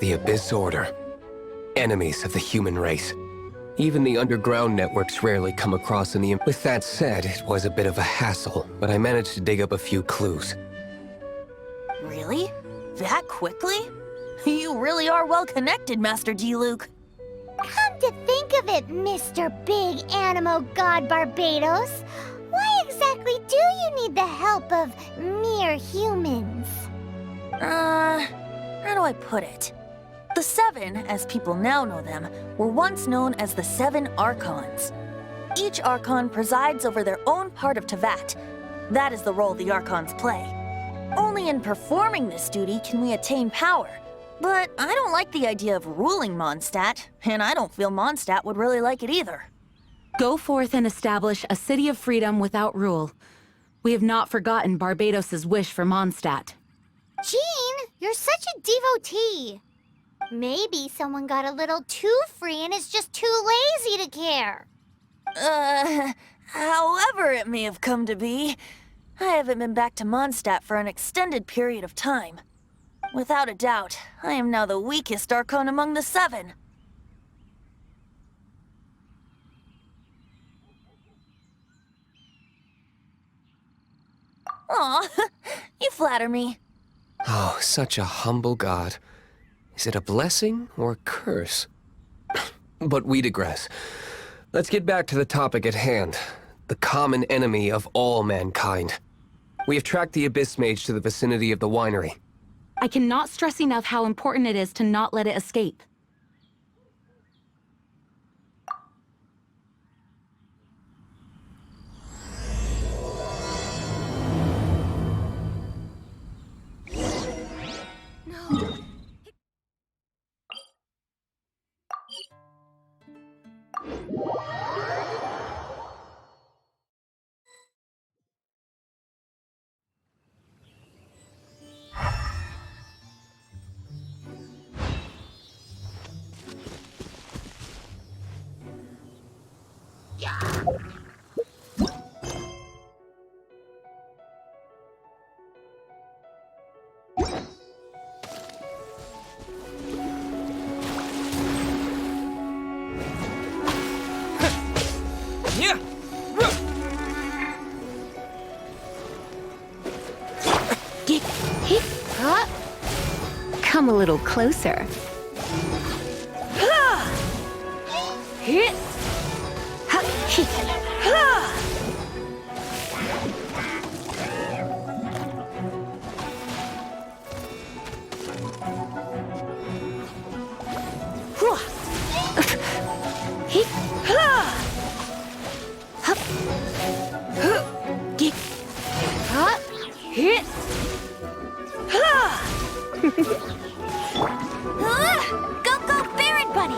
The Abyss Order. Enemies of the human race. Even the underground networks rarely come across any. With that said, it was a bit of a hassle, but I managed to dig up a few clues. Really? That quickly? You really are well connected, Master D-Luke. Come to think of it, Mr. Big Animo God Barbados, why exactly do you need the help of mere humans? How do I put it? The Seven, as people now know them, were once known as the Seven Archons. Each Archon presides over their own part of Teyvat. That is the role the Archons play. Only in performing this duty can we attain power. But I don't like the idea of ruling Mondstadt, and I don't feel Mondstadt would really like it either. Go forth and establish a city of freedom without rule. We have not forgotten Barbados' wish for Mondstadt. Jean, you're such a devotee. Maybe someone got a little too free and is just too lazy to care. However it may have come to be, I haven't been back to Mondstadt for an extended period of time. Without a doubt, I am now the weakest Archon among the Seven. Aw, you flatter me. Oh, such a humble god. Is it a blessing or a curse? But we digress. Let's get back to the topic at hand. The common enemy of all mankind. We have tracked the Abyss Mage to the vicinity of the winery. I cannot stress enough how important it is to not let it escape. Come a little closer. Go, go, Baron Bunny!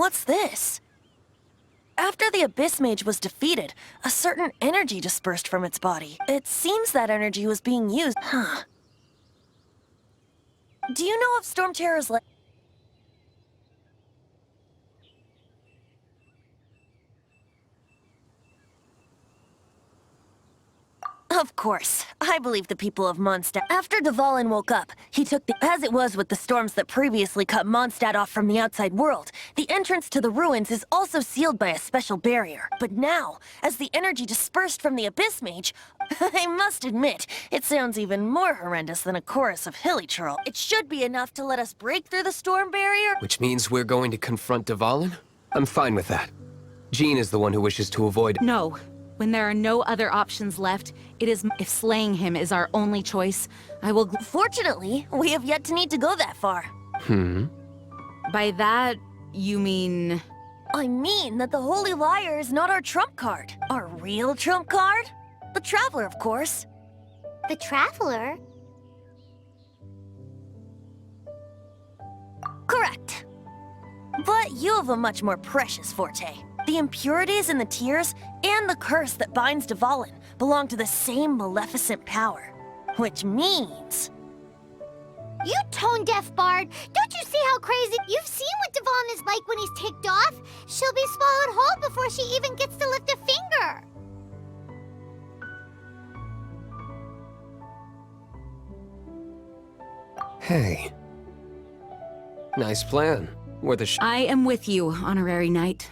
What's this? After the Abyss Mage was defeated, a certain energy dispersed from its body. It seems that energy was being used. Huh. Do you know if Storm Terror's Of course. I believe the people of Mondstadt. After Dvalin woke up, he took as it was with the storms that previously cut Mondstadt off from the outside world, the entrance to the ruins is also sealed by a special barrier. But now, as the energy dispersed from the Abyss Mage, I must admit, it sounds even more horrendous than a chorus of hilly churl. It should be enough to let us break through the storm barrier. Which means we're going to confront Dvalin? I'm fine with that. Jean is the one who wishes to avoid— No. When there are no other options left, it is— if slaying him is our only choice, I will— Fortunately, we have yet to need to go that far. By that, you mean— I mean that the Holy Liar is not our trump card. Our real trump card? The Traveler, of course. The Traveler? Correct. But you have a much more precious forte. The impurities in the tears and the curse that binds Dvalin belong to the same maleficent power. Which means... You tone-deaf bard! Don't you see how crazy— You've seen what Dvalin is like when he's ticked off. She'll be swallowed whole before she even gets to lift a finger. Hey. Nice plan. Worth a sh— I am with you, Honorary Knight.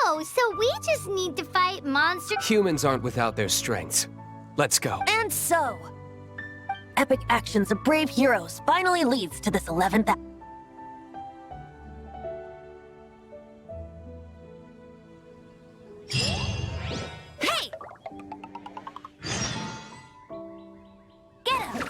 Oh, so we just need to fight monster— Humans aren't without their strengths. Let's go. And so... Epic actions of brave heroes finally leads to this 11th act. Hey! Get him!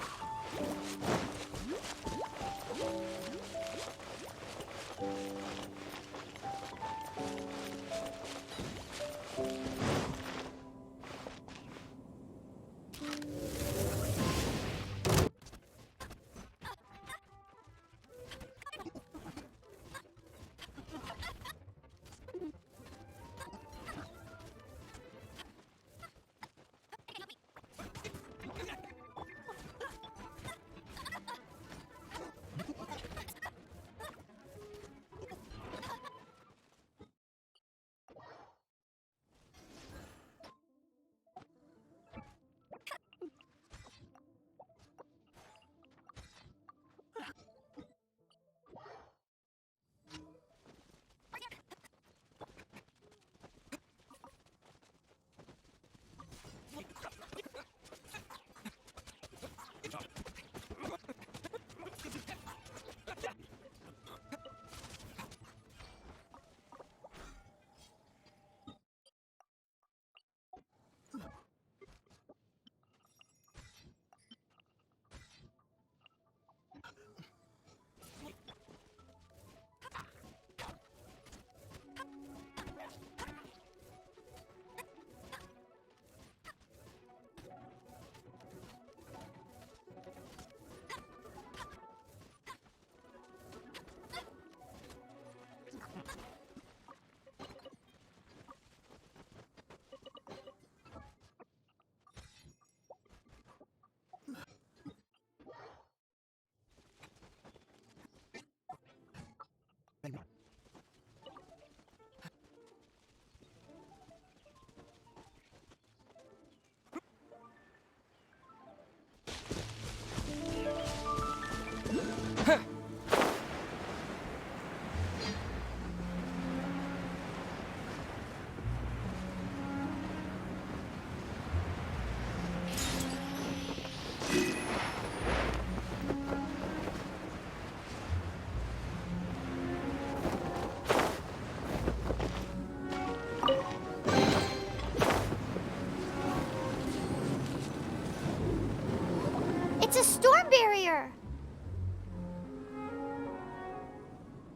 It's a storm barrier!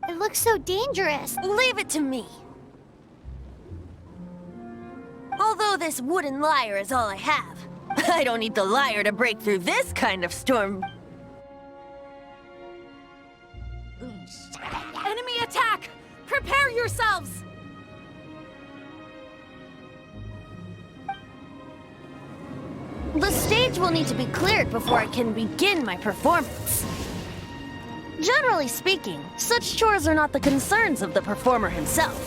It looks so dangerous. Leave it to me. Although this wooden lyre is all I have, I don't need the lyre to break through this kind of storm. Enemy attack! Prepare yourselves! The stage will need to be cleared before I can begin my performance. Generally speaking, such chores are not the concerns of the performer himself.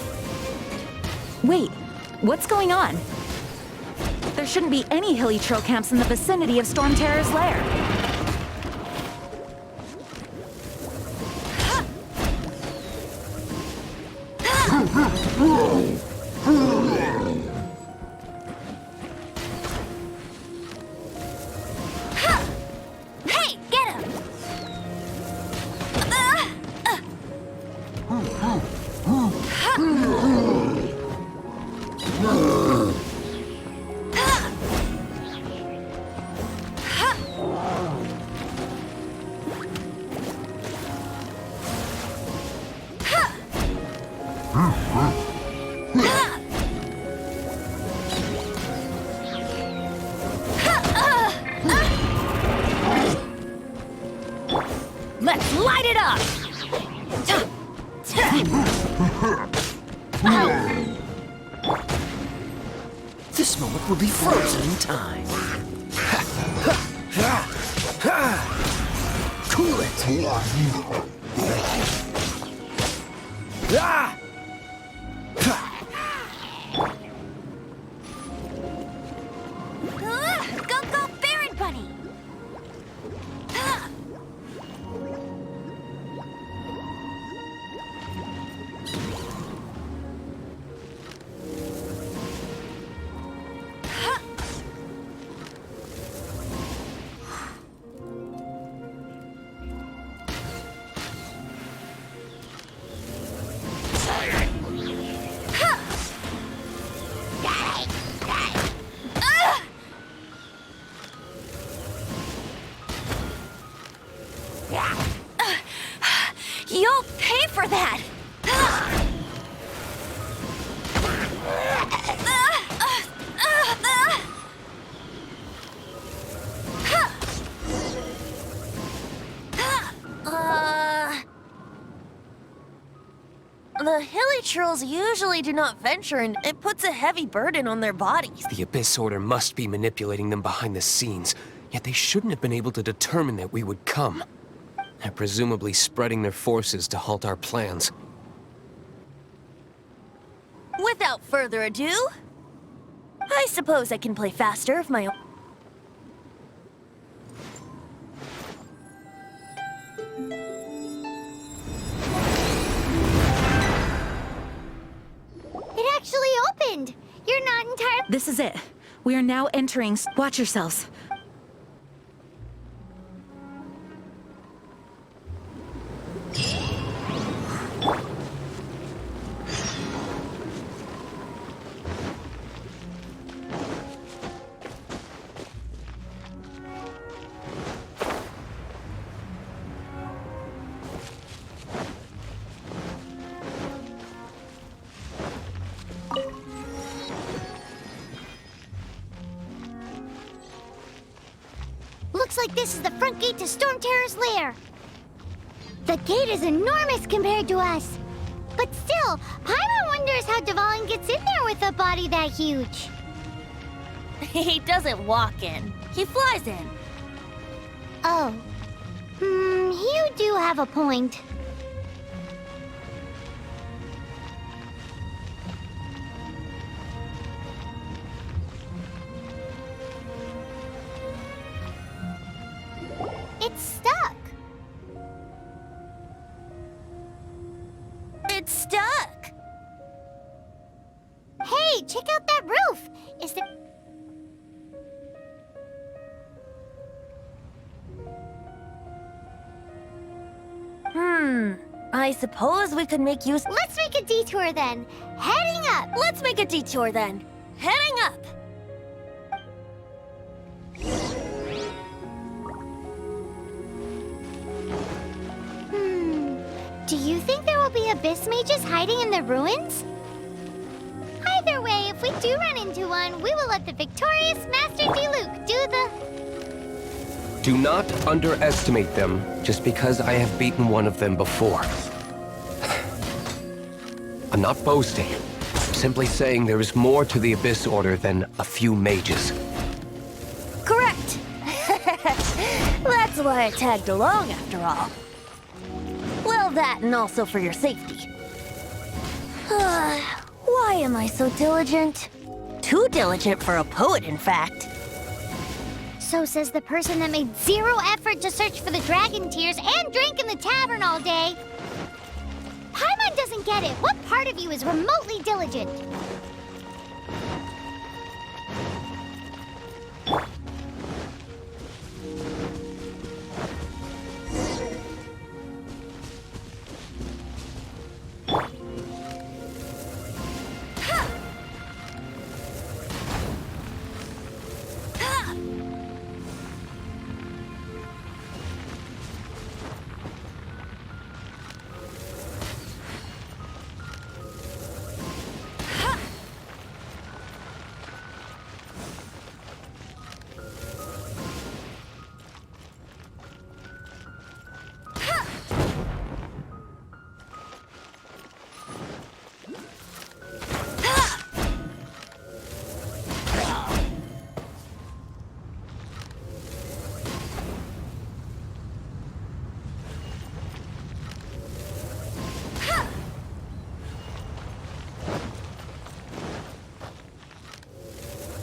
Wait, what's going on? There shouldn't be any hilly trail camps in the vicinity of Storm Terror's lair. Hey, get him! Let's light it up! This moment will be frozen in time. Cool it. Go, go, Baron Bunny! You'll pay for that! The hilly trolls usually do not venture, and it puts a heavy burden on their bodies. The Abyss Order must be manipulating them behind the scenes, yet they shouldn't have been able to determine that we would come. They're presumably spreading their forces to halt our plans. Without further ado, I suppose I can play faster of my own. It actually opened! You're not entirely... This is it. We are now entering. Watch yourselves. Looks like this is the front gate to Storm Terror's lair. The gate is enormous compared to us. But still, Paimon wonders how Dvalin gets in there with a body that huge. He doesn't walk in. He flies in. Oh. You do have a point. It's stuck. It's stuck. Hey, check out that roof. Is there... I suppose we could make use. Let's make a detour then. Heading up. Let's make a detour then. Heading up. Do you think there will be abyss mages hiding in the ruins? Either way, if we do run into one, we will let the victorious Master Diluc do the... Do not underestimate them just because I have beaten one of them before. I'm not boasting. I'm simply saying there is more to the Abyss Order than a few mages. Correct. That's why I tagged along, after all. Well, that and also for your safety. Why am I so diligent? Too diligent for a poet, in fact. So says the person that made zero effort to search for the dragon tears and drank in the tavern all day. Paimon doesn't get it. What part of you is remotely diligent?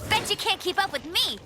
Bet you can't keep up with me!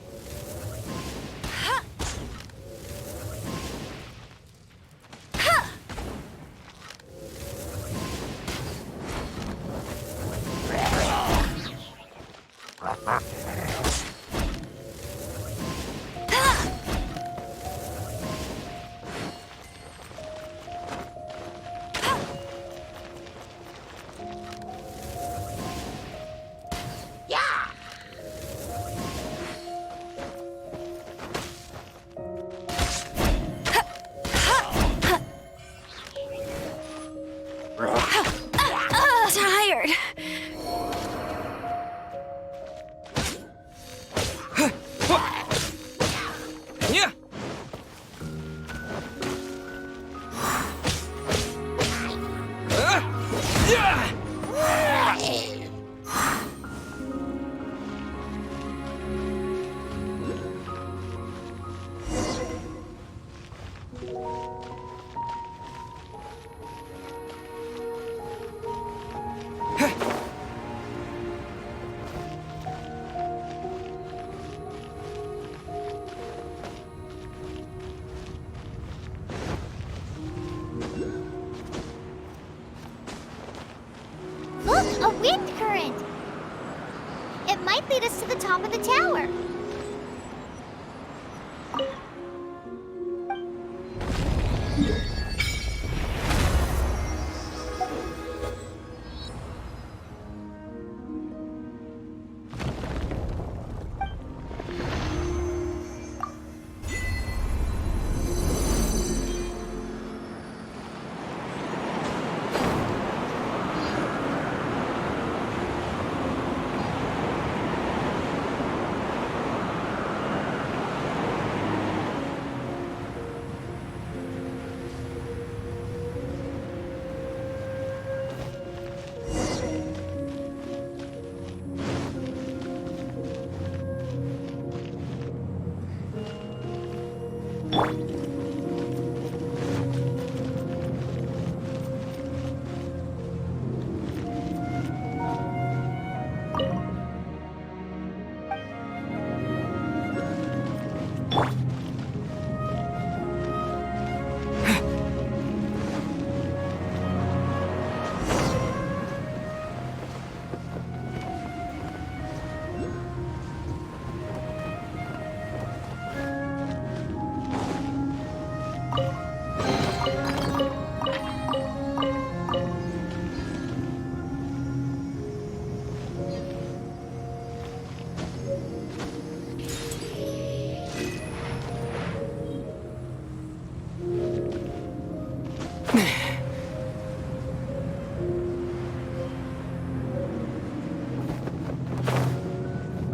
Tired. Yeah. Look, a wind current! It might lead us to the top of the tower.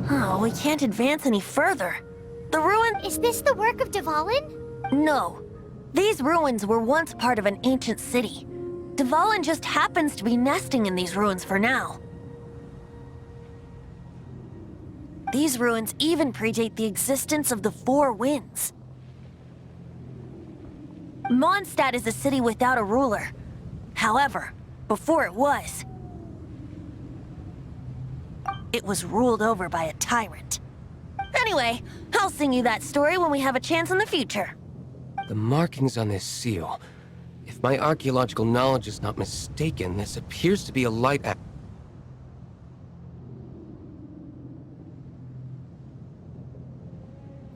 Oh, we can't advance any further. The ruin... Is this the work of Dvalin? No. These ruins were once part of an ancient city. Dvalin just happens to be nesting in these ruins for now. These ruins even predate the existence of the Four Winds. Mondstadt is a city without a ruler. However, before it was ruled over by a tyrant. Anyway, I'll sing you that story when we have a chance in the future. The markings on this seal. If my archaeological knowledge is not mistaken, this appears to be a light at...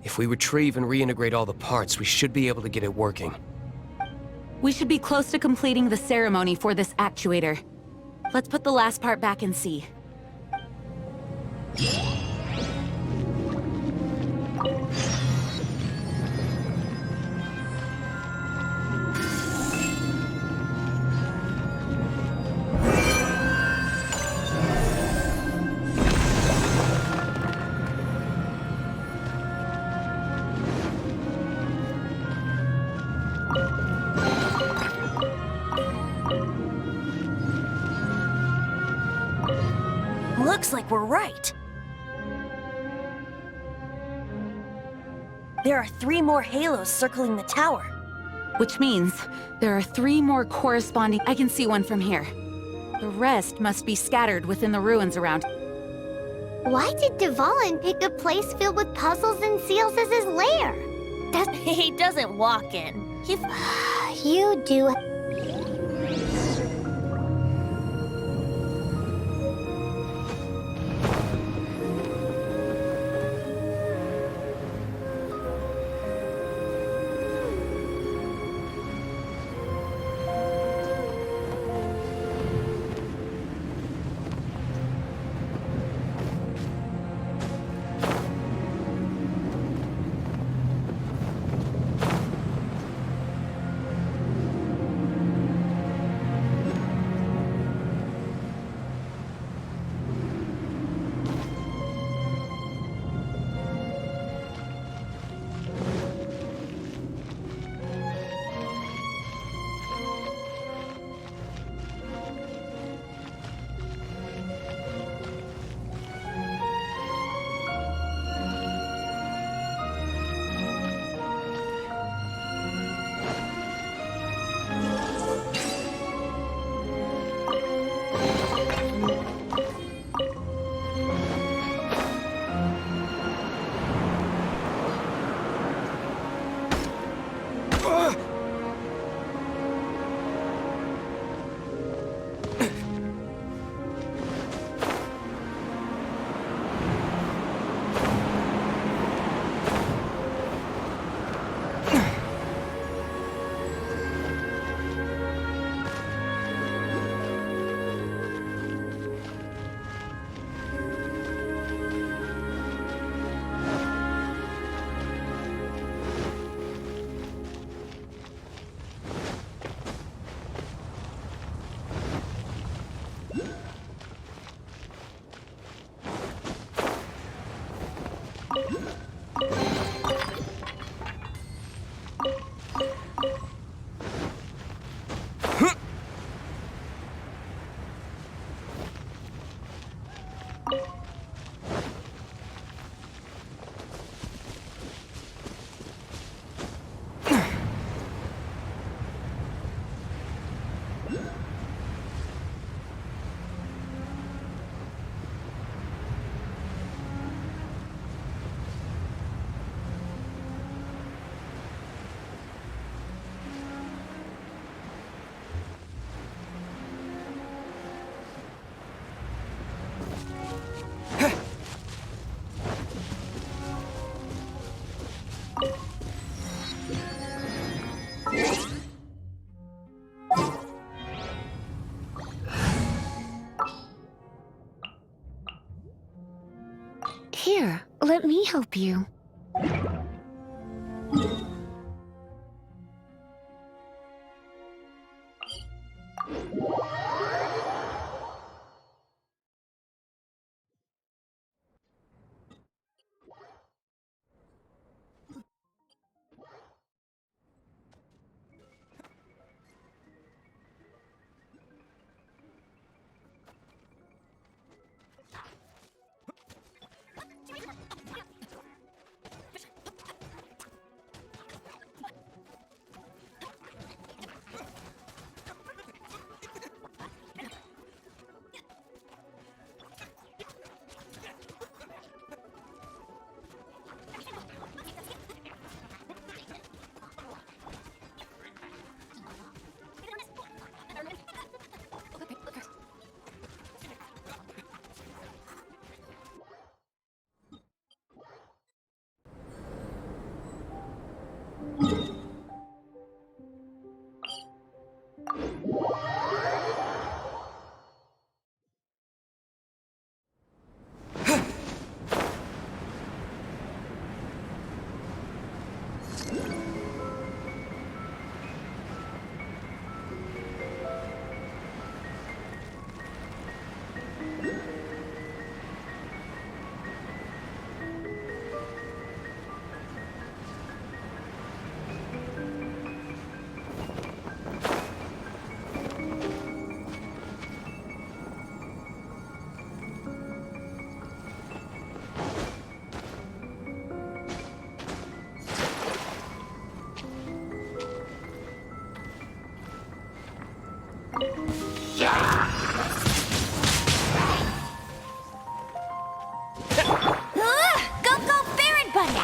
If we retrieve and reintegrate all the parts, we should be able to get it working. We should be close to completing the ceremony for this actuator. Let's put the last part back and see. Looks like we're right. There are 3 more halos circling the tower. Which means there are 3 more corresponding... I can see one from here. The rest must be scattered within the ruins around. Why did Dvalin pick a place filled with puzzles and seals as his lair? He doesn't walk in. You do. Here, let me help you. Go, go, Baron Buddy!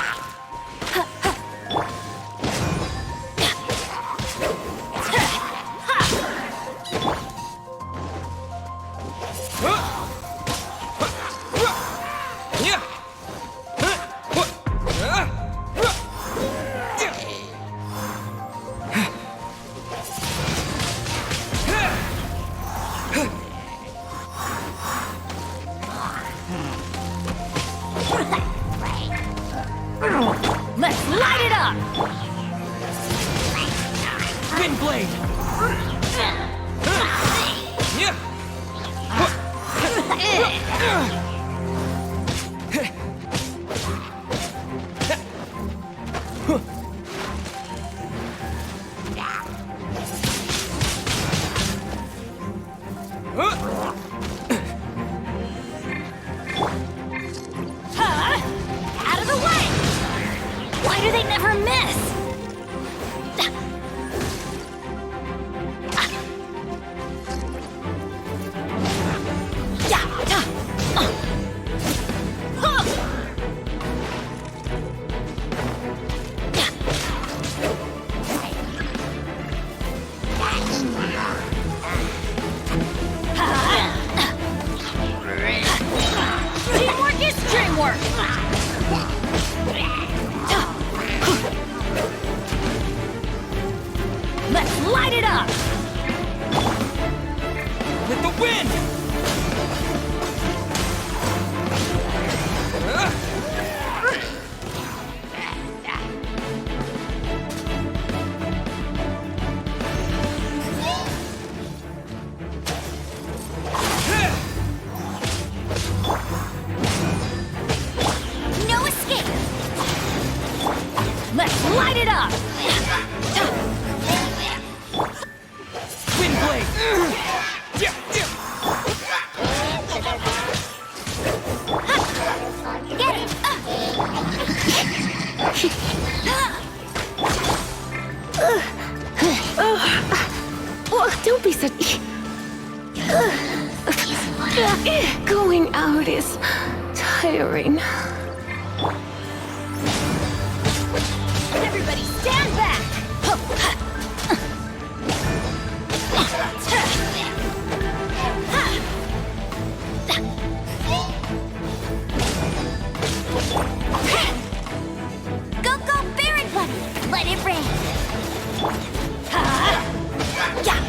Let's light it up! Wind blade! Out of the way! Why do they never miss? Teamwork is dreamwork! Let's light it up! With the wind! No escape! Let's light it up! Wind blade! Get it! Oh, don't be such... Going out is tiring. Everybody stand back! Go, go, Baron Buddy! Let it rain! Yeah!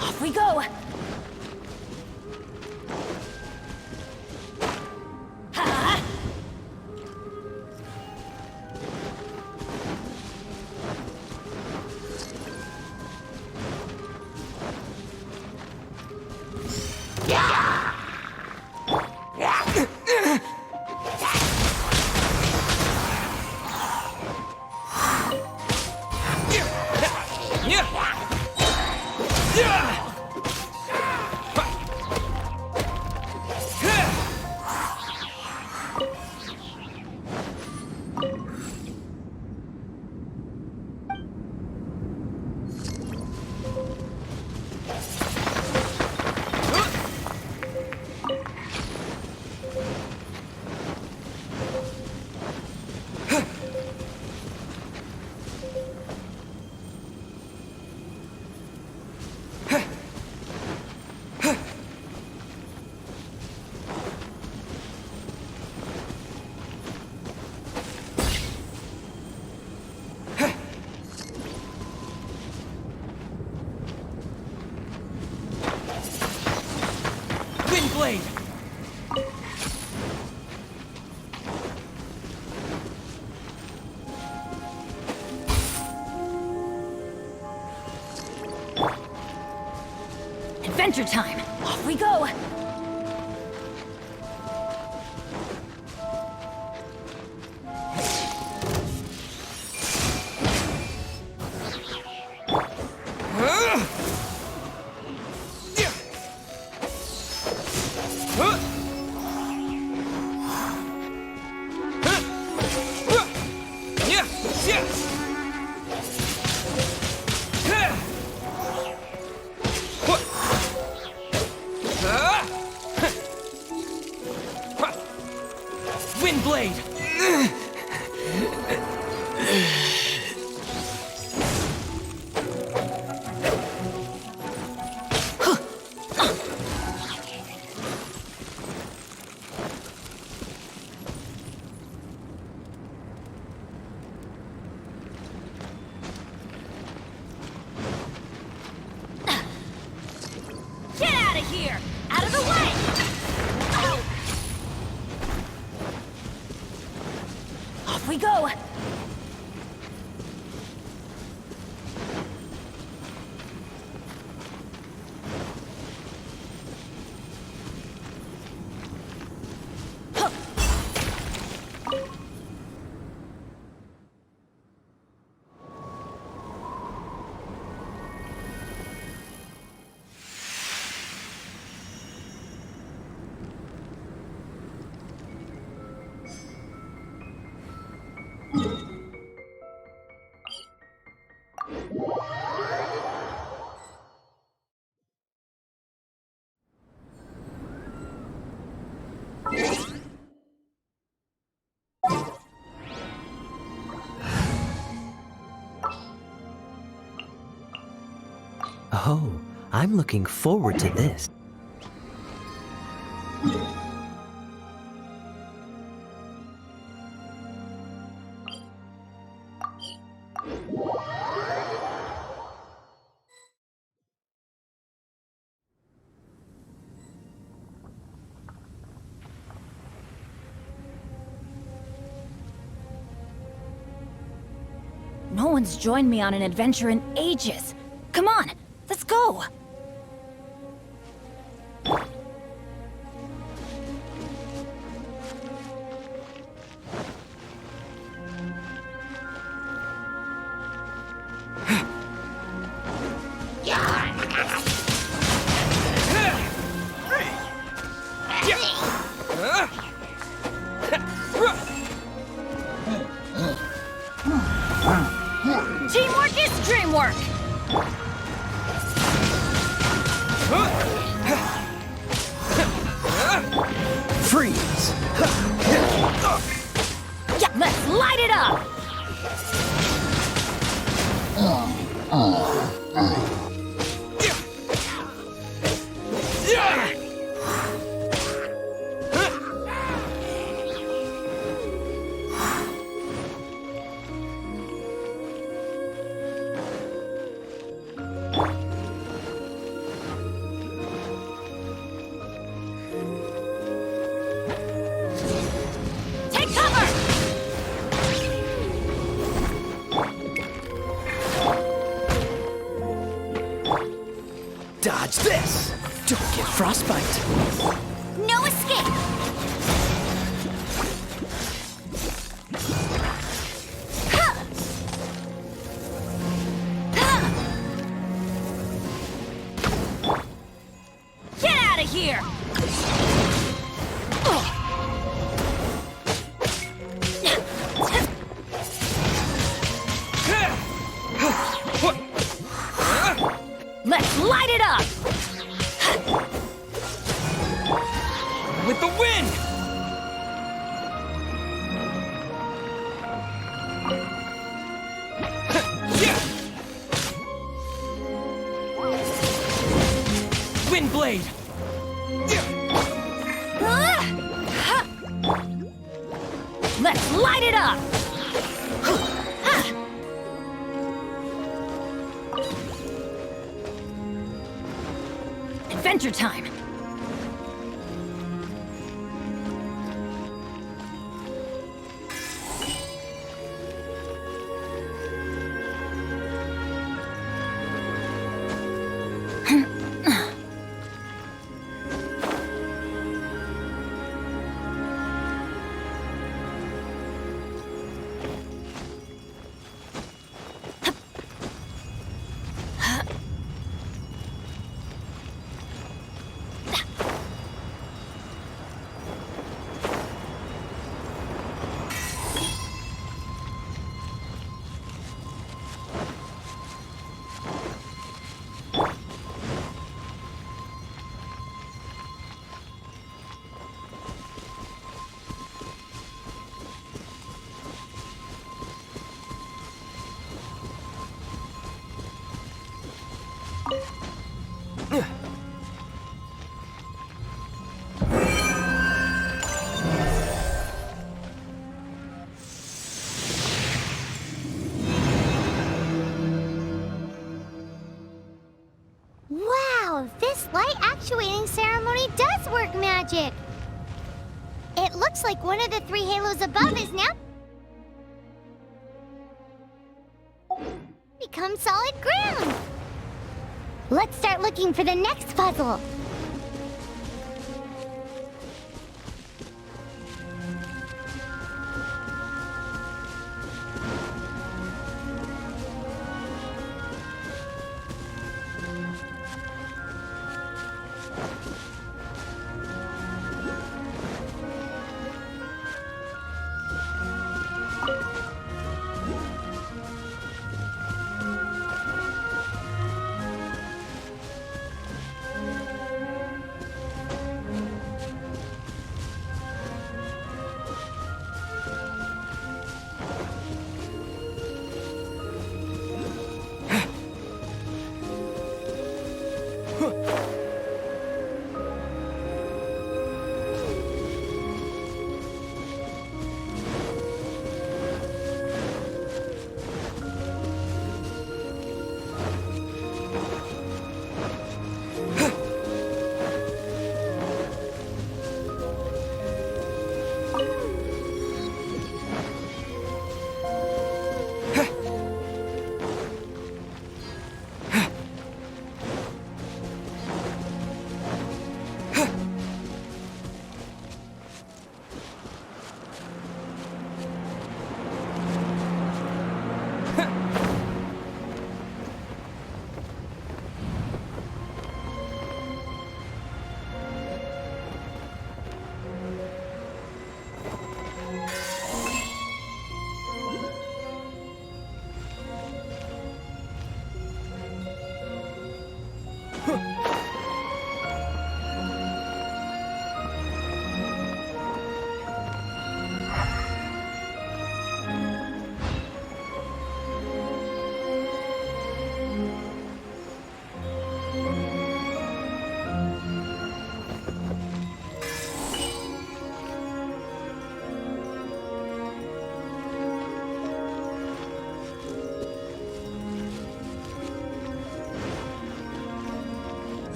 Off we go! Ha! Blade! Adventure time! Off we go! Wind Blade! Get out of here! Out of the way! Off we go! Oh, I'm looking forward to this. No one's joined me on an adventure in ages. Come on, let's go! Teamwork is dreamwork! Freeze! Yeah, let's light it up! Take cover! Dodge this! Don't get frostbite! No escape! Get out of here! Let's light it up! With the wind! Wind Blade! Let's light it up! Adventure time! magic. It looks like one of the 3 halos above is now become solid ground. Let's start looking for the next puzzle.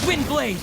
Windblade!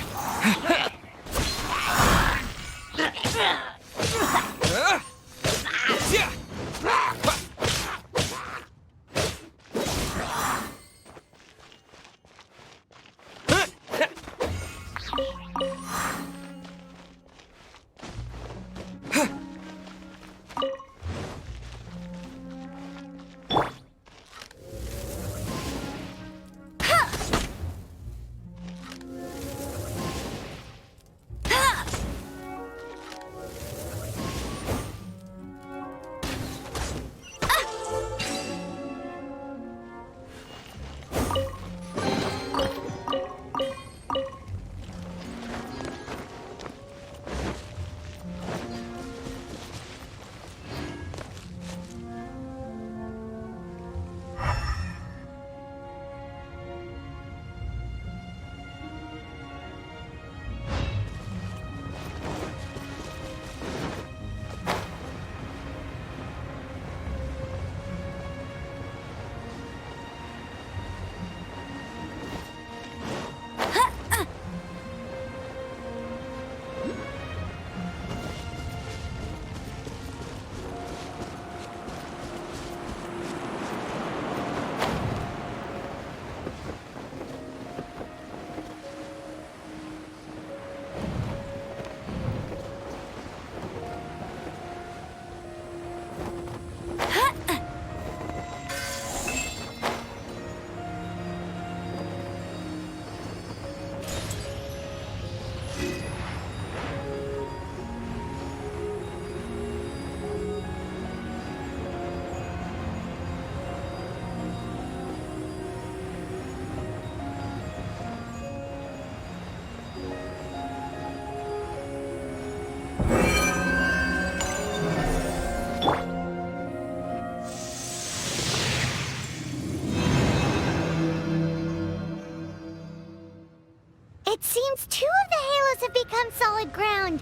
solid ground.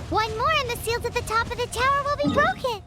One more and the seals at the top of the tower will be broken.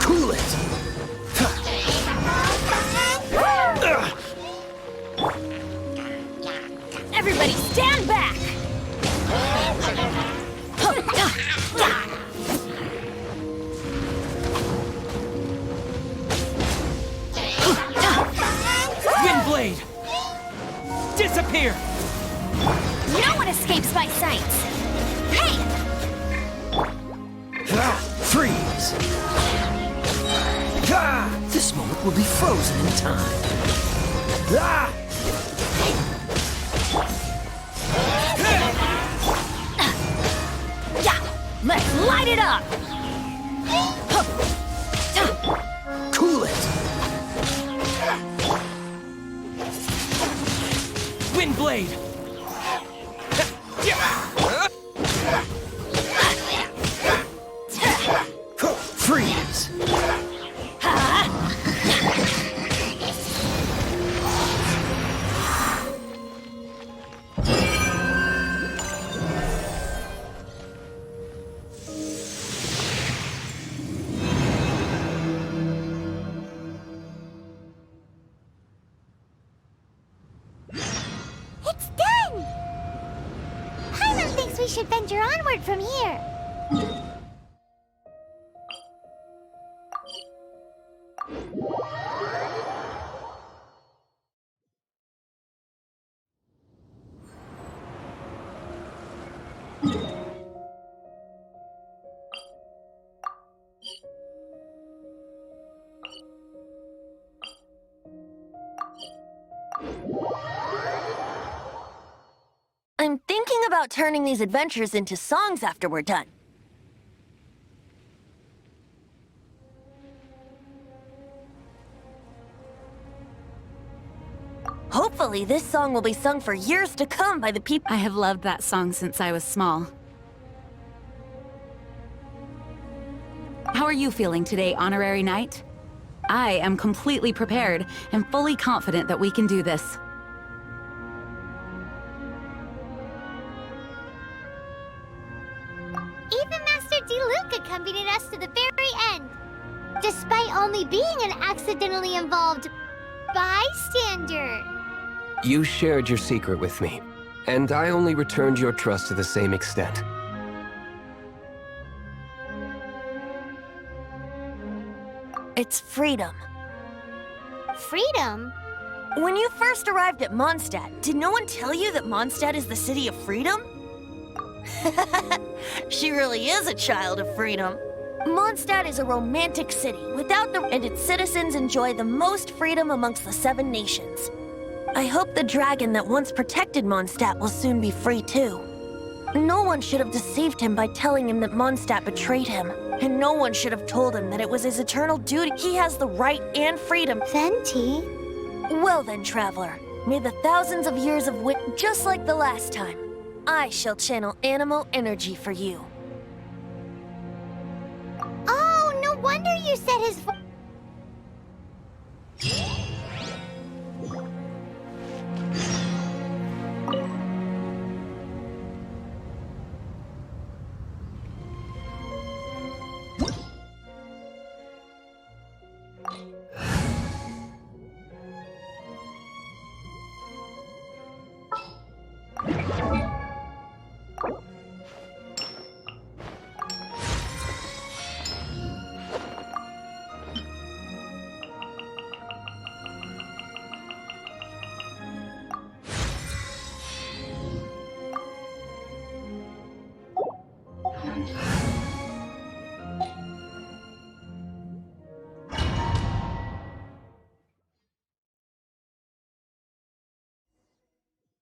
Cool it! Everybody stand back! Windblade! Disappear! No one escapes my sights! Hey! Freeze! This moment will be frozen in time. Let's light it up! Cool it! Windblade! Freeze! It's done! Paimon thinks we should venture onward from here. I'm thinking about turning these adventures into songs after we're done. Hopefully, this song will be sung for years to come by the people. I have loved that song since I was small. How are you feeling today, Honorary Knight? I am completely prepared and fully confident that we can do this. Even Master D-Luke accompanied us to the very end, despite only being an accidentally involved bystander. You shared your secret with me, and I only returned your trust to the same extent. It's freedom. Freedom? When you first arrived at Mondstadt, did no one tell you that Mondstadt is the city of freedom? She really is a child of freedom. Mondstadt is a romantic city and its citizens enjoy the most freedom amongst the 7 nations. I hope the dragon that once protected Mondstadt will soon be free too. No one should have deceived him by telling him that Mondstadt betrayed him. And no one should have told him that it was his eternal duty. He has the right and freedom. Venti? Well then, Traveler, may the thousands of years of wit, just like the last time, I shall channel Animo energy for you. Oh, no wonder you said his voice.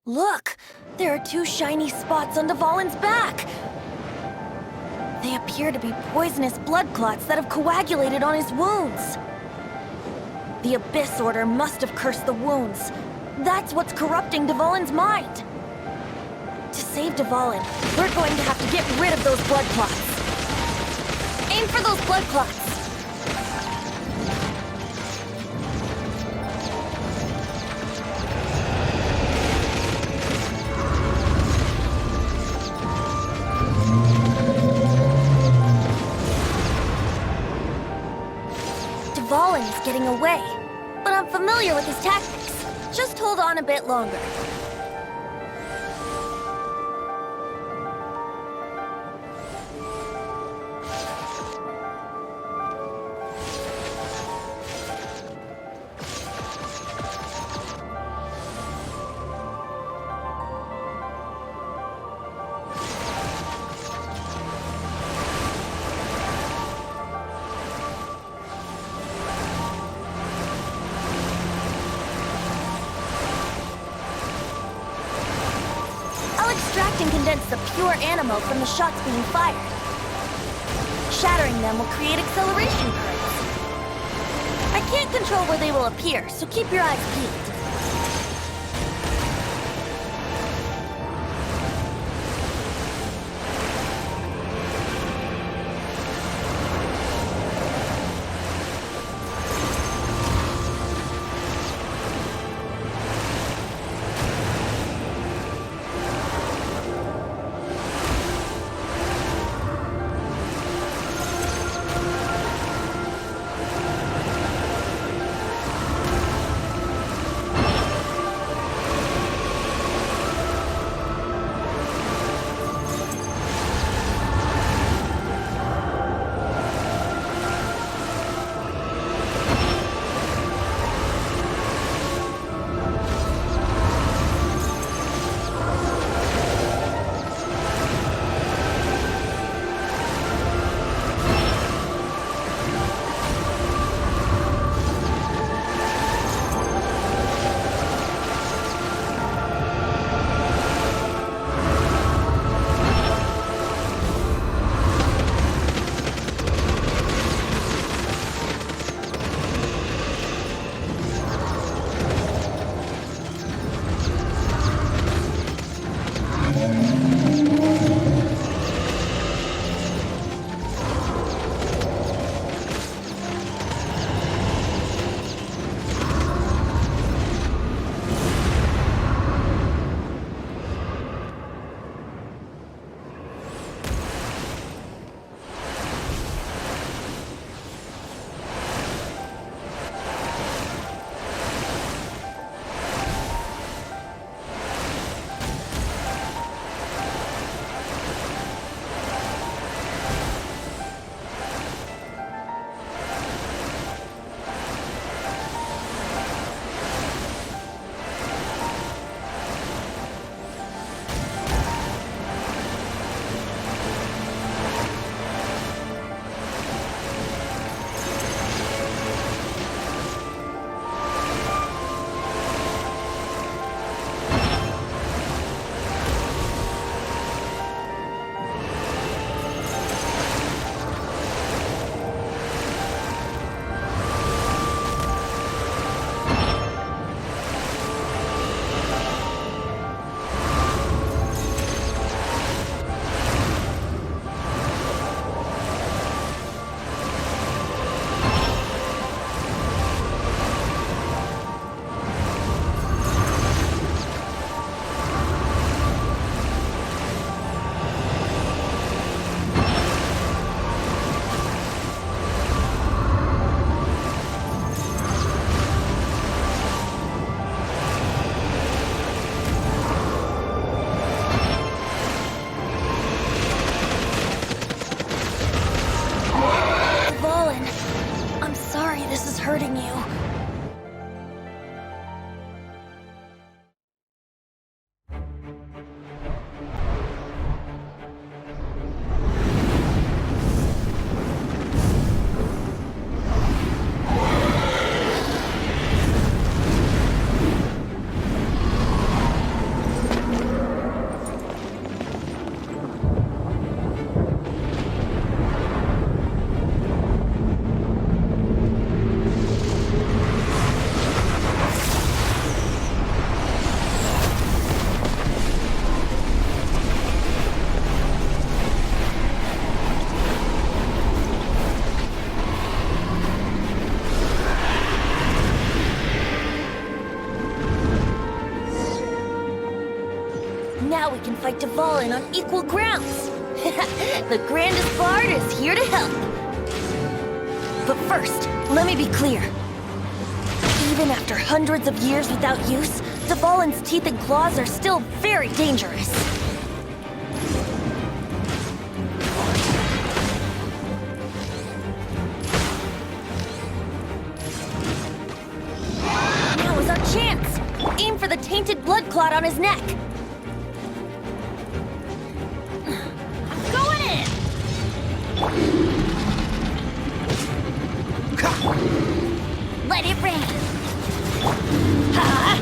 Look! There are two shiny spots on Dvalin's back! They appear to be poisonous blood clots that have coagulated on his wounds. The Abyss Order must have cursed the wounds. That's what's corrupting Dvalin's mind. To save Dvalin, we're going to have to get rid of those blood clots. Aim for those blood clots! Dvalin is getting away, but I'm familiar with his tactics. Just hold on a bit longer. Extract and condense the pure animo from the shots being fired. Shattering them will create acceleration currents. I can't control where they will appear, so keep your eyes peeled. this is hurting you. Now we can fight Dvalin on equal grounds. The grandest bard is here to help. But first, let me be clear. Even after hundreds of years without use, Dvalin's teeth and claws are still very dangerous. Now is our chance. Aim for the tainted blood clot on his neck. Let it rain! Ha!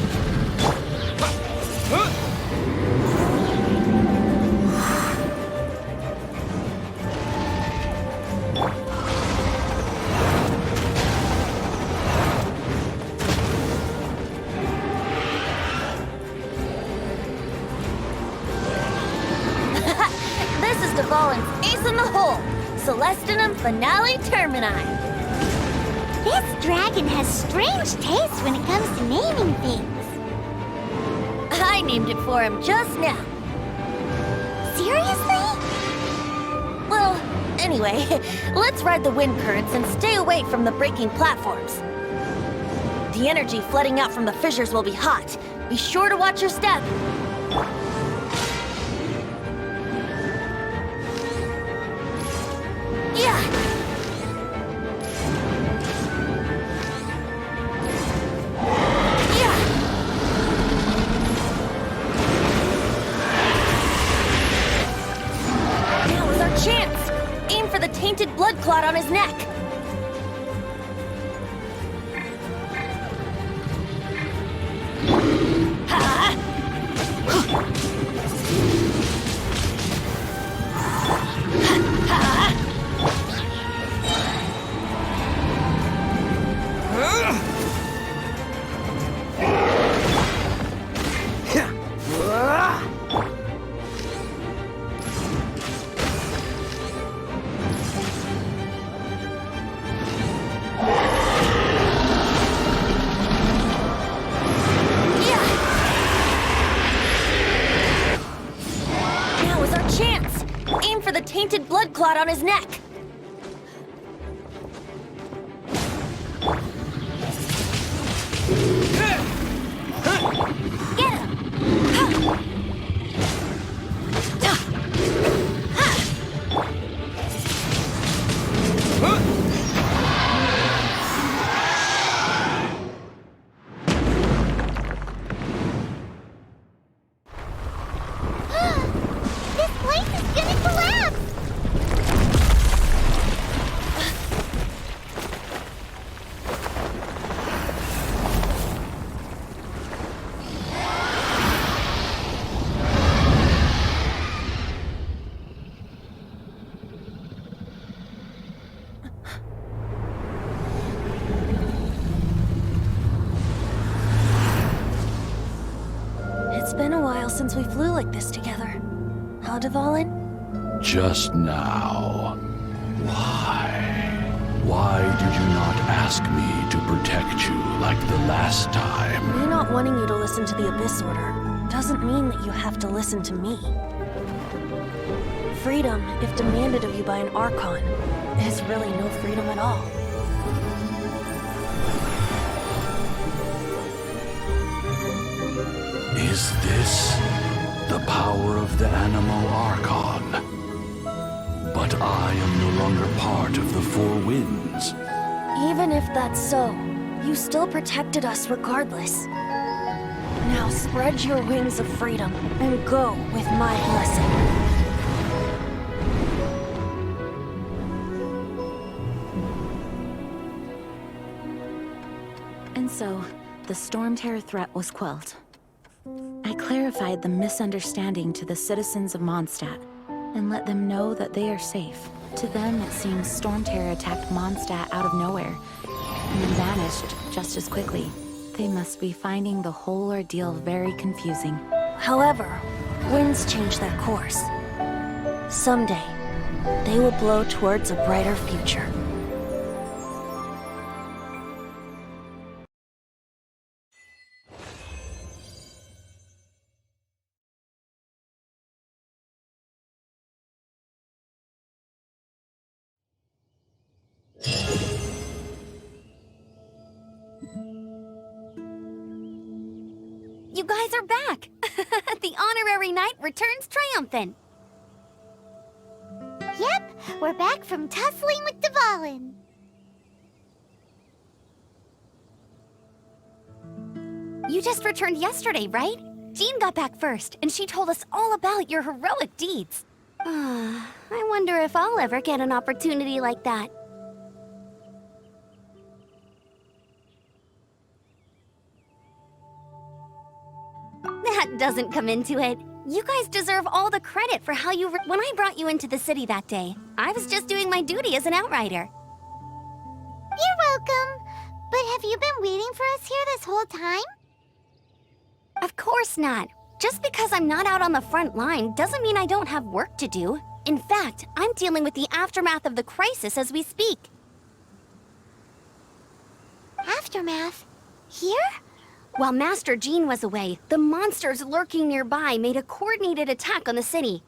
This is Dvalin's ace in the hole! Celestinum Finale Termini! This dragon has strange taste when it comes to naming things. I named it for him just now. Seriously? Well, anyway, let's ride the wind currents and stay away from the breaking platforms. The energy flooding out from the fissures will be hot. Be sure to watch your step. Yeah! Tainted blood clot on his neck. Tainted blood clot on his neck. Get him! This place is gonna collapse! It's been a while since we flew like this together. Huh, Dvalin? Just now. Why? Why did you not ask me to protect you like the last time? Me not wanting you to listen to the Abyss Order doesn't mean that you have to listen to me. Freedom, if demanded of you by an Archon, is really no freedom at all. Is this the power of the Animo Archon? But I am no longer part of the Four Winds. Even if that's so, you still protected us regardless. Now spread your wings of freedom and go with my blessing. And so, the Storm Terror threat was quelled. I clarified the misunderstanding to the citizens of Mondstadt, and let them know that they are safe. To them, it seems Storm Terror attacked Mondstadt out of nowhere, and then vanished just as quickly. They must be finding the whole ordeal very confusing. However, winds change their course. Someday, they will blow towards a brighter future. You guys are back! The honorary knight returns triumphant! Yep, we're back from tussling with Dvalin. You just returned yesterday, right? Jean got back first, and she told us all about your heroic deeds. I wonder if I'll ever get an opportunity like that. That doesn't come into it. You guys deserve all the credit for how you when I brought you into the city that day, I was just doing my duty as an outrider. You're welcome. But have you been waiting for us here this whole time? Of course not. Just because I'm not out on the front line doesn't mean I don't have work to do. In fact, I'm dealing with the aftermath of the crisis as we speak. Aftermath? Here? While Master Jean was away, the monsters lurking nearby made a coordinated attack on the city.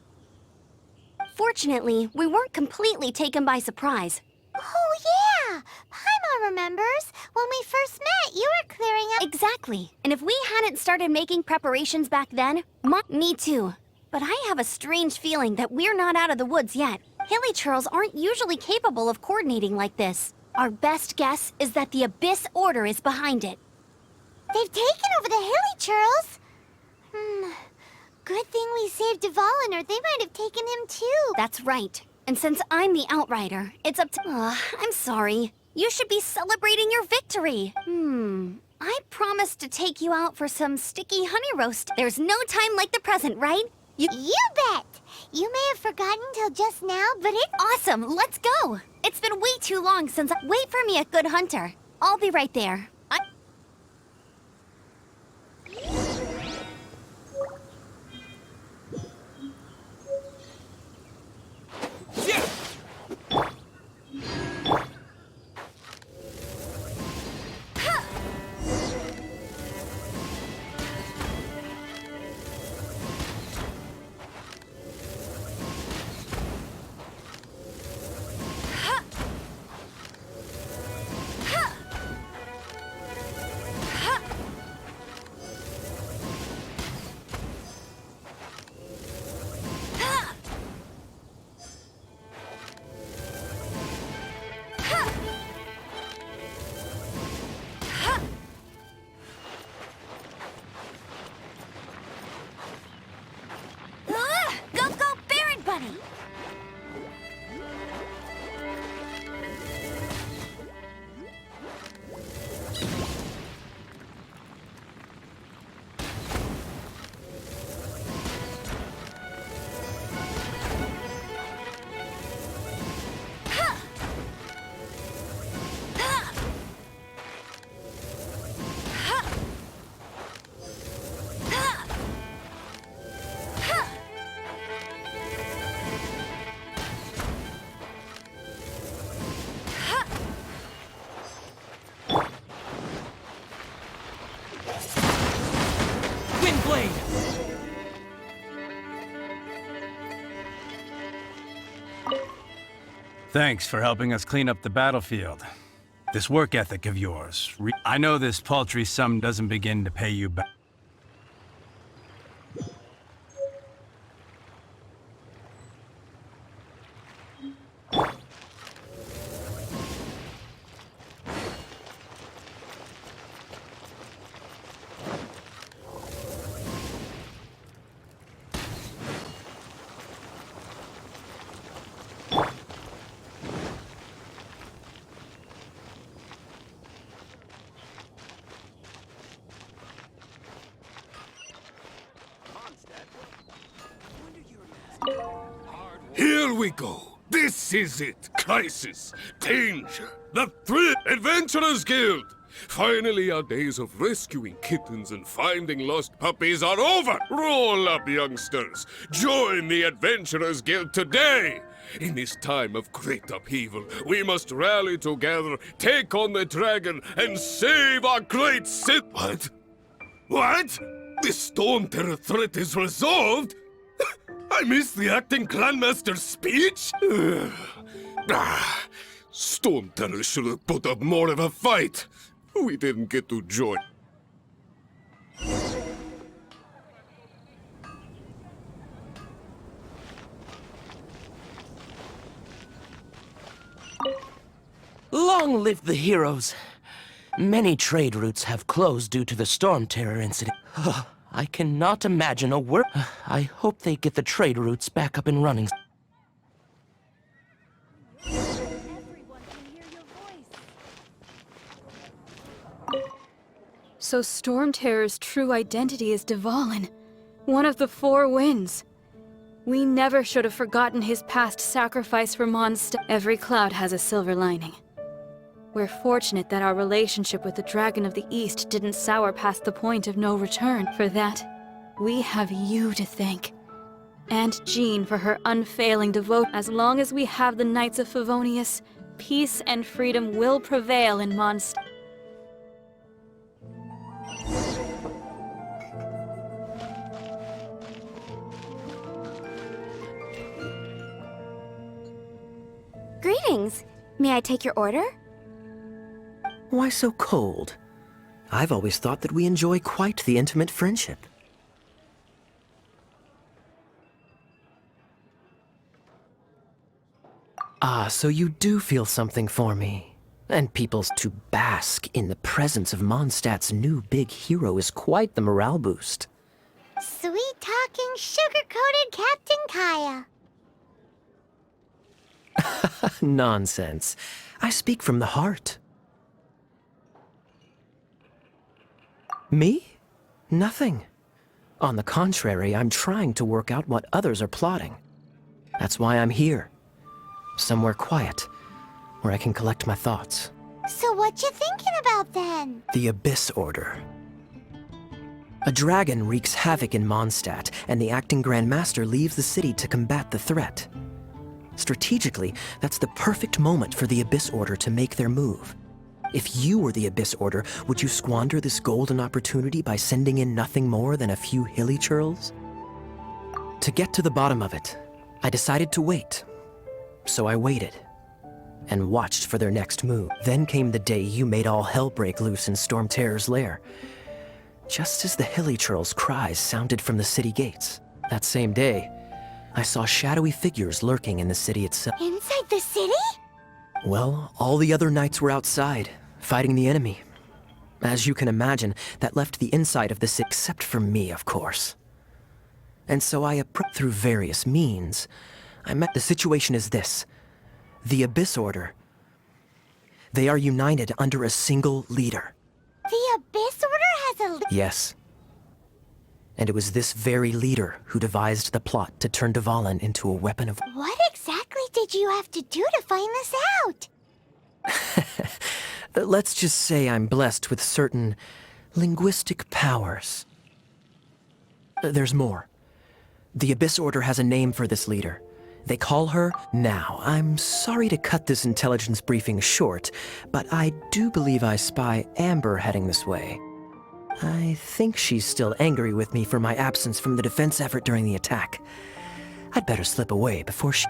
Fortunately, we weren't completely taken by surprise. Oh yeah! Paimon remembers. When we first met, you were clearing up— Exactly. And if we hadn't started making preparations back then— Me too. But I have a strange feeling that we're not out of the woods yet. Hilly Churls aren't usually capable of coordinating like this. Our best guess is that the Abyss Order is behind it. They've taken over the Hilly Churls! Good thing we saved Dvalin, or they might have taken him too. That's right. And since I'm the Outrider, it's up to— I'm sorry. You should be celebrating your victory. I promised to take you out for some sticky honey roast. There's no time like the present, right? You bet! You may have forgotten till just now, but it's— Awesome! Let's go! It's been way too long since— Wait for me at Good Hunter. I'll be right there. Thanks for helping us clean up the battlefield. This work ethic of yours. I know this paltry sum doesn't begin to pay you back. we go. This is it. Crisis. Danger. The Thrill Adventurers Guild. Finally, our days of rescuing kittens and finding lost puppies are over. Roll up, youngsters. Join the Adventurers Guild today. In this time of great upheaval, we must rally together, take on the dragon, and save our great city. What? What? The Storm Terror threat is resolved? I missed the acting Clanmaster's speech? Storm Terror should have put up more of a fight. We didn't get to join. Long live the heroes. Many trade routes have closed due to the Storm Terror incident. I cannot imagine a worse. I hope they get the trade routes back up and running. So Storm Terror's true identity is Dvalin, one of the Four Winds. We never should have forgotten his past sacrifice for Mondstadt. Every cloud has a silver lining. We're fortunate that our relationship with the Dragon of the East didn't sour past the point of no return. For that, we have you to thank. And Jean for her unfailing devotion. As long as we have the Knights of Favonius, peace and freedom will prevail in Mondstadt. Greetings. May I take your order? Why so cold? I've always thought that we enjoy quite the intimate friendship. Ah, so you do feel something for me. And people's to bask in the presence of Mondstadt's new big hero is quite the morale boost. Sweet-talking, sugar-coated Captain Kaya. Nonsense. I speak from the heart. Me? Nothing. On the contrary, I'm trying to work out what others are plotting. That's why I'm here. Somewhere quiet, where I can collect my thoughts. So what you thinking about then? The Abyss Order. A dragon wreaks havoc in Mondstadt, and the acting Grand Master leaves the city to combat the threat. Strategically, that's the perfect moment for the Abyss Order to make their move. If you were the Abyss Order, would you squander this golden opportunity by sending in nothing more than a few hilly churls? To get to the bottom of it, I decided to wait. So I waited, and watched for their next move. Then came the day you made all hell break loose in Storm Terror's lair. Just as the hilly churls' cries sounded from the city gates. That same day, I saw shadowy figures lurking in the city itself. Inside the city? Well, all the other knights were outside, fighting the enemy. As you can imagine, that left the inside of the city, except for me, of course. And so I approached through various means. The situation is this. The Abyss Order. They are united under a single leader. The Abyss Order has a... Yes. And it was this very leader who devised the plot to turn Dvalin into a weapon of... What exactly did you have to do to find this out? Let's just say I'm blessed with certain linguistic powers. There's more. The Abyss Order has a name for this leader. They call her Now. I'm sorry to cut this intelligence briefing short, but I do believe I spy Amber heading this way. I think she's still angry with me for my absence from the defense effort during the attack. I'd better slip away before she...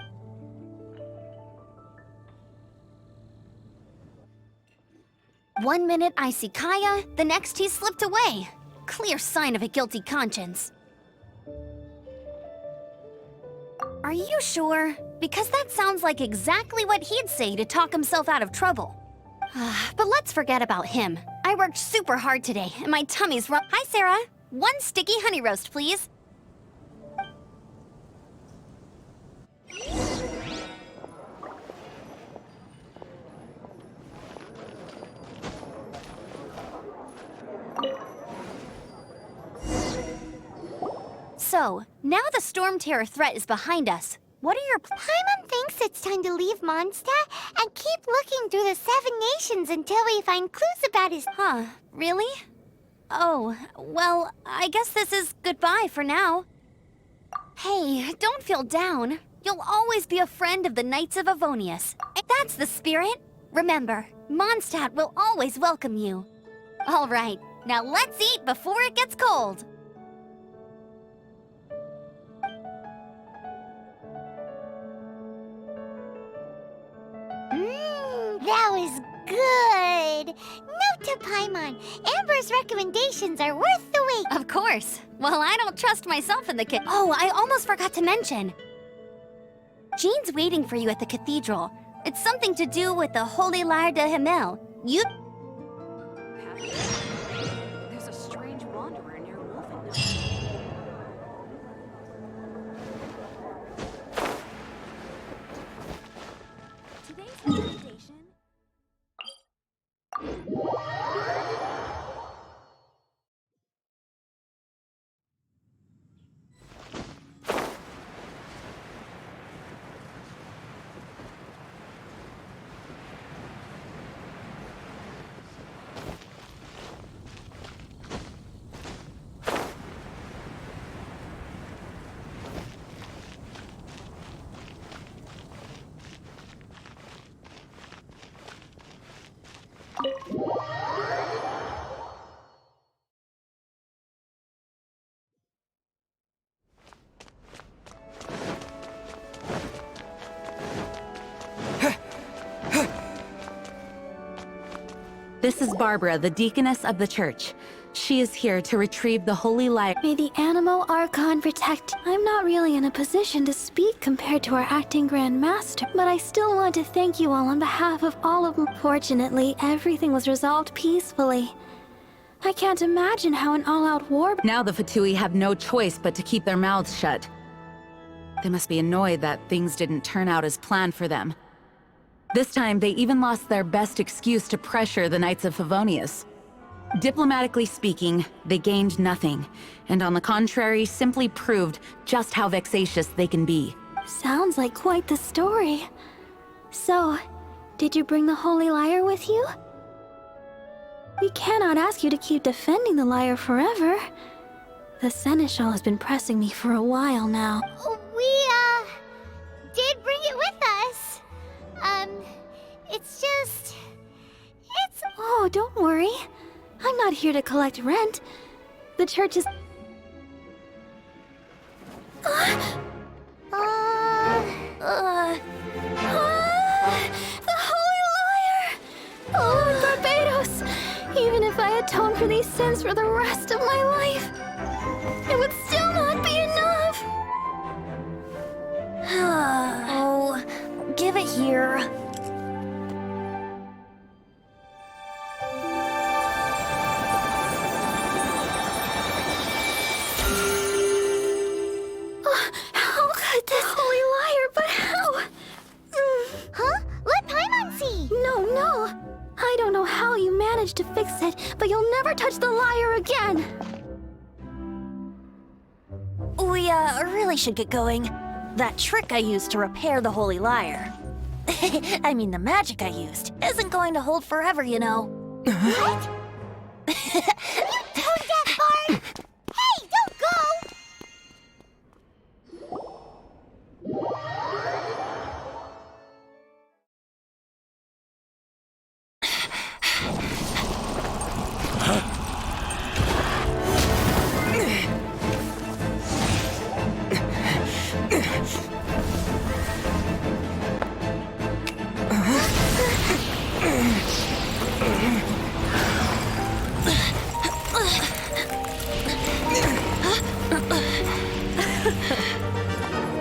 One minute I see Kaya, the next he slipped away. Clear sign of a guilty conscience. Are you sure? Because that sounds like exactly what he'd say to talk himself out of trouble. But let's forget about him. I worked super hard today, and my tummy's Hi, Sarah. One sticky honey roast, please. So, now the Storm Terror threat is behind us. What are your Paimon thinks it's time to leave Mondstadt and keep looking through the 7 nations until we find clues about his... Huh, really? Oh, well, I guess this is goodbye for now. Hey, don't feel down. You'll always be a friend of the Knights of Avonius. That's the spirit. Remember, Mondstadt will always welcome you. All right, now let's eat before it gets cold. That was good. Note to Paimon, Amber's recommendations are worth the wait. Of course. Well, I don't trust myself in the Oh, I almost forgot to mention. Jean's waiting for you at the cathedral. It's something to do with the Holy Lyre de Himmel. You... There's a strange wanderer near Wolfen. Today's recommendation... This is Barbara, the deaconess of the church. She is here to retrieve the Holy Lyre. May the Animo Archon protect. I'm not really in a position to speak compared to our acting Grand Master, but I still want to thank you all on behalf of all of them. Fortunately, everything was resolved peacefully. I can't imagine how an all-out war... Now the Fatui have no choice but to keep their mouths shut. They must be annoyed that things didn't turn out as planned for them. This time, they even lost their best excuse to pressure the Knights of Favonius. Diplomatically speaking, they gained nothing, and on the contrary, simply proved just how vexatious they can be. Sounds like quite the story. So, did you bring the Holy Lyre with you? We cannot ask you to keep defending the lyre forever. The Seneschal has been pressing me for a while now. We, did bring it with us. It's just... Oh, don't worry. I'm not here to collect rent. The church is... The Holy Lyre! Oh, Barbados! Even if I atone for these sins for the rest of my life, it would still not be enough! Oh, give it here. How could this Holy Lyre, but how? Huh? Let Paimon see! No. I don't know how you managed to fix it, but you'll never touch the lyre again! We, really should get going. That trick I used to repair the Holy Lyre. I mean, the magic I used isn't going to hold forever, you know. What? You tone-deaf bard! Hey, don't go!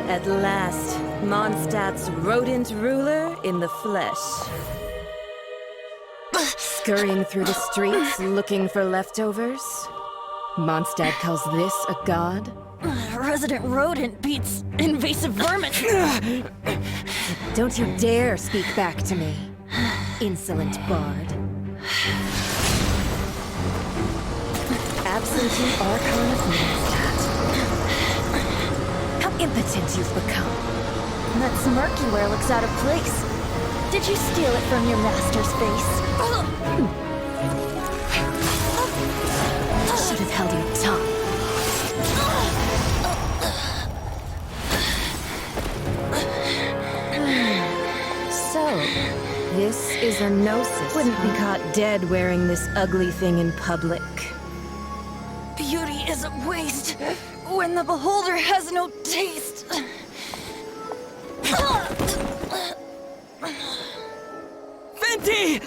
At last, Mondstadt's rodent ruler in the flesh. Scurrying through the streets looking for leftovers? Mondstadt calls this a god? Resident rodent beats invasive vermin. Don't you dare speak back to me, insolent bard. Absentee Archon of Mondstadt. How impotent you've become. That smirk you wear looks out of place. Did you steal it from your master's face? Should have held your tongue. So, this is a gnosis. Wouldn't be caught dead wearing this ugly thing in public. Beauty is a waste when the beholder has no taste. Venti!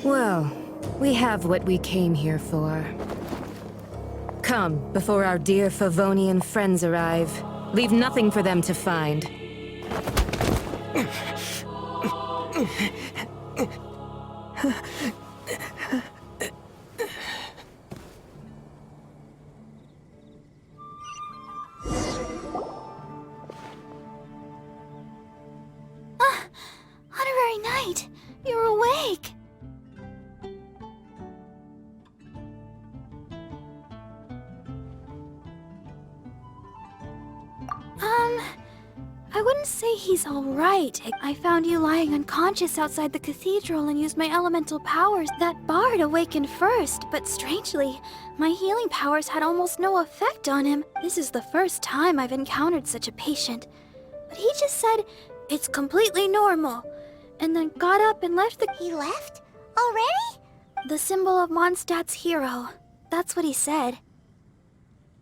Well, we have what we came here for. Come, before our dear Favonian friends arrive. Leave nothing for them to find. Honorary Knight, you're awake. I wouldn't say he's alright. I found you lying unconscious outside the cathedral and used my elemental powers. That bard awakened first, but strangely, my healing powers had almost no effect on him. This is the first time I've encountered such a patient. But he just said, it's completely normal, and then got up and left the— He left? Already? the symbol of Mondstadt's hero. That's what he said.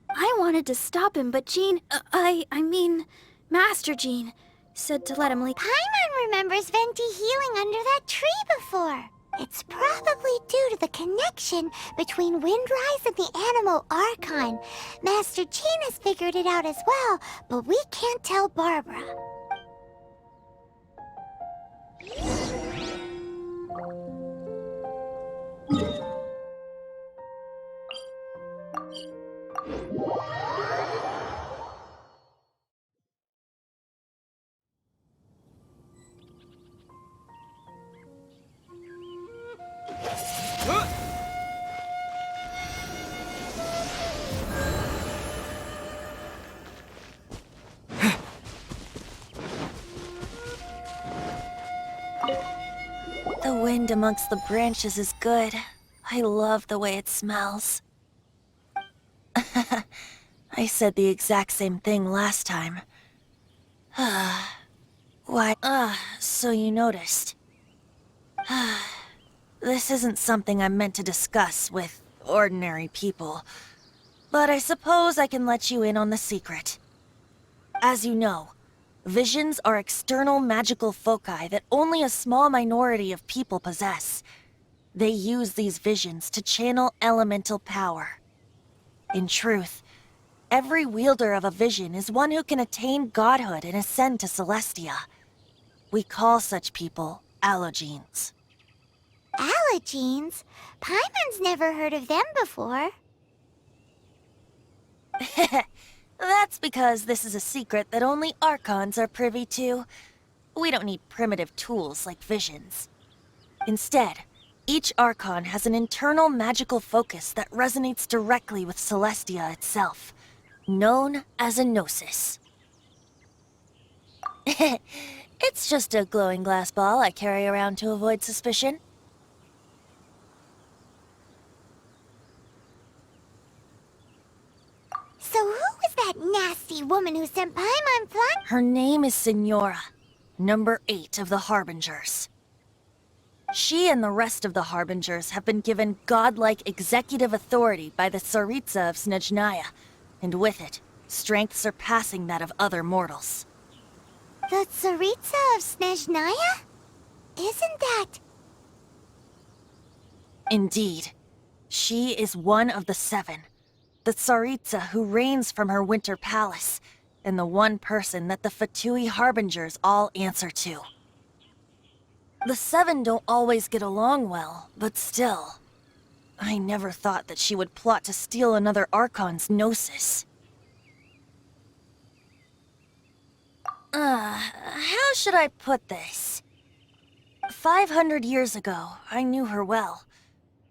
I wanted to stop him, but Jean, I mean, Master Jean, said to let him leave. Paimon remembers Venti healing under that tree before. It's probably due to the connection between Windrise and the Animal Archon. Master Jean has figured it out as well, but we can't tell Barbara. The wind amongst the branches is good. I love the way it smells. I said the exact same thing last time. Why? So you noticed. This isn't something I'm meant to discuss with ordinary people, but I suppose I can let you in on the secret. As you know, visions are external magical foci that only a small minority of people possess. They use these visions to channel elemental power. In truth, every wielder of a vision is one who can attain godhood and ascend to Celestia. We call such people allogenes. Allogenes? Paimon's never heard of them before. That's because this is a secret that only Archons are privy to. We don't need primitive tools like visions. Instead, each Archon has an internal magical focus that resonates directly with Celestia itself, known as a gnosis. It's just a glowing glass ball I carry around to avoid suspicion. So who was that nasty woman who sent Paimon flying? Her name is Signora, number 8 of the Harbingers. She and the rest of the Harbingers have been given godlike executive authority by the Tsaritsa of Snezhnaya, and with it, strength surpassing that of other mortals. The Tsaritsa of Snezhnaya? Isn't that... Indeed. She is one of the 7, the Tsaritsa who reigns from her winter palace, and the one person that the Fatui Harbingers all answer to. The 7 don't always get along well, but still. I never thought that she would plot to steal another Archon's gnosis. How should I put this? 500 years ago, I knew her well,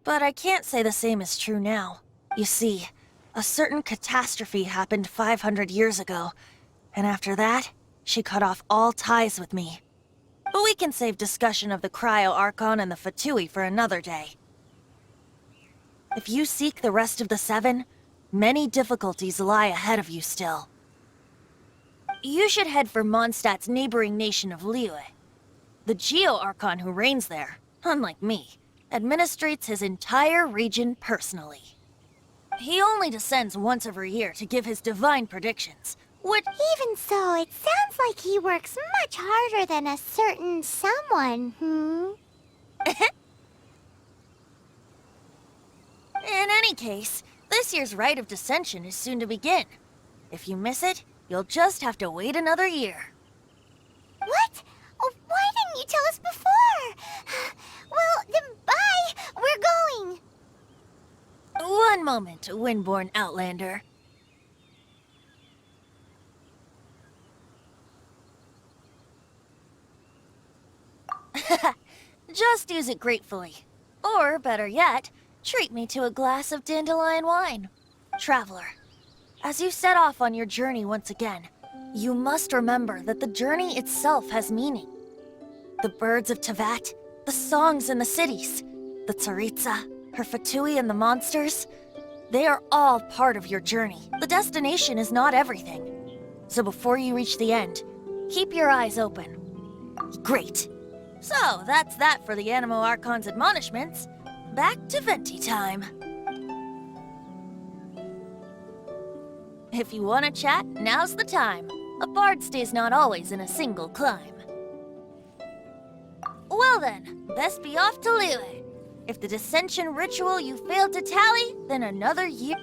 but I can't say the same is true now. You see, A certain catastrophe happened 500 years ago, and after that, she cut off all ties with me. But we can save discussion of the Cryo Archon and the Fatui for another day. If you seek the rest of the Seven, many difficulties lie ahead of you still. You should head for Mondstadt's neighboring nation of Liyue. The Geo Archon who reigns there, unlike me, administrates his entire region personally. He only descends once every year to give his divine predictions, which— Even so, it sounds like he works much harder than a certain someone, In any case, this year's Rite of Dissension is soon to begin. If you miss it, you'll just have to wait another year. What? Oh, why didn't you tell us before? Well, then bye! We're going! One moment, Windborn Outlander. Just use it gratefully. Or, better yet, treat me to a glass of dandelion wine. Traveler, as you set off on your journey once again, you must remember that the journey itself has meaning. The birds of Tevat, the songs in the cities, the Tsaritsa, her Fatui and the monsters, they are all part of your journey. The destination is not everything. So before you reach the end, keep your eyes open. Great. So, that's that for the Animo Archon's admonishments. Back to Venti time. If you want to chat, now's the time. A bard stays not always in a single climb. Well then, best be off to Liyue. If the dissension ritual you failed to tally, then another year—